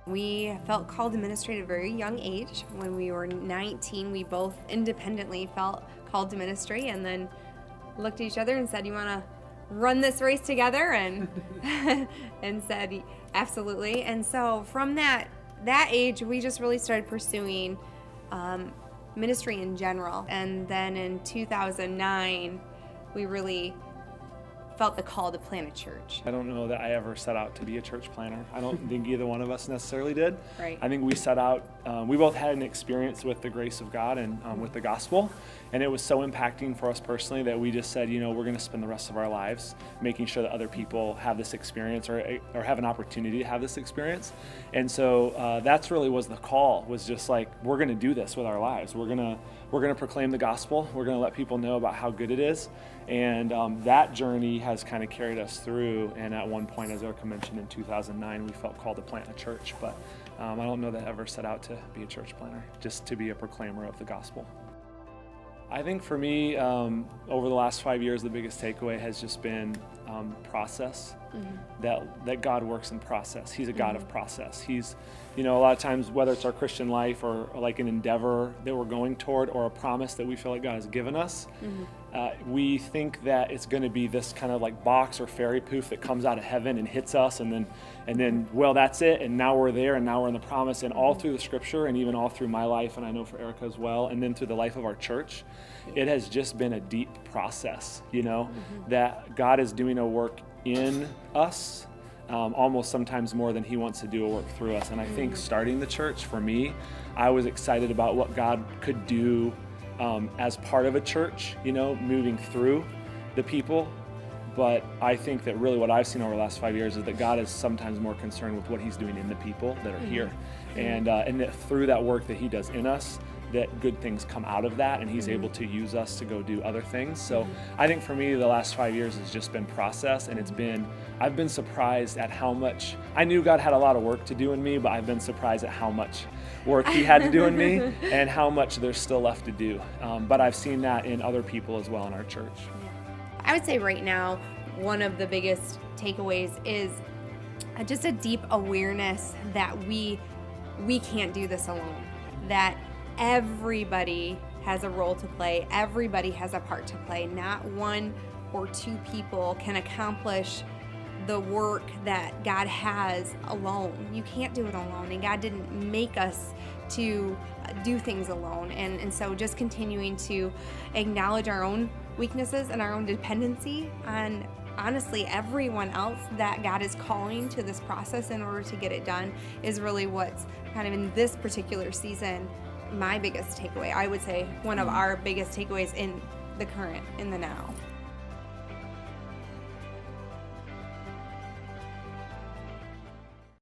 We felt called to ministry at a very young age. When we were 19, we both independently felt called to ministry, and then looked at each other and said, "You want to run this race together?" And and said, "Absolutely." And so from that age, we just really started pursuing ministry in general. And then in 2009, we really felt the call to plant a church. I don't know that I ever set out to be a church planner. I don't think either one of us necessarily did. Right. I think we set out, we both had an experience with the grace of God and with the gospel, and it was so impacting for us personally that we just said, we're going to spend the rest of our lives making sure that other people have this experience or have an opportunity to have this experience. And so that's really was the call, was just like, we're going to do this with our lives. We're going to proclaim the gospel. We're going to let people know about how good it is. And that journey has kind of carried us through. And at one point, as Ericka mentioned, in 2009, we felt called to plant a church. But I don't know that I ever set out to be a church planner, just to be a proclaimer of the gospel. I think for me, over the last 5 years, the biggest takeaway has just been process. That God works in process. He's a God of process. He's, a lot of times, whether it's our Christian life or like an endeavor that we're going toward or a promise that we feel like God has given us, we think that it's going to be this kind of like box or fairy poof that comes out of heaven and hits us, and then well, that's it, and now we're there, and now we're in the promise. And all through the scripture, and even all through my life, and I know for Ericka as well, and then through the life of our church, it has just been a deep process, that God is doing a work in us, almost sometimes more than he wants to do a work through us. And I think starting the church, for me, I was excited about what God could do as part of a church, moving through the people. But I think that really what I've seen over the last 5 years is that God is sometimes more concerned with what he's doing in the people that are here. And that through that work that he does in us, that good things come out of that, and he's able to use us to go do other things. So I think for me, the last 5 years has just been process, and I've been surprised at how much, I knew God had a lot of work to do in me, but I've been surprised at how much work he had to do in me and how much there's still left to do. But I've seen that in other people as well in our church. I would say right now, one of the biggest takeaways is just a deep awareness that we can't do this alone, that everybody has a role to play, everybody has a part to play. Not one or two people can accomplish the work that God has alone. You can't do it alone, and God didn't make us to do things alone. And so just continuing to acknowledge our own weaknesses and our own dependency on honestly everyone else that God is calling to this process in order to get it done is really what's kind of in this particular season my biggest takeaway. I would say one of our biggest takeaways in the now.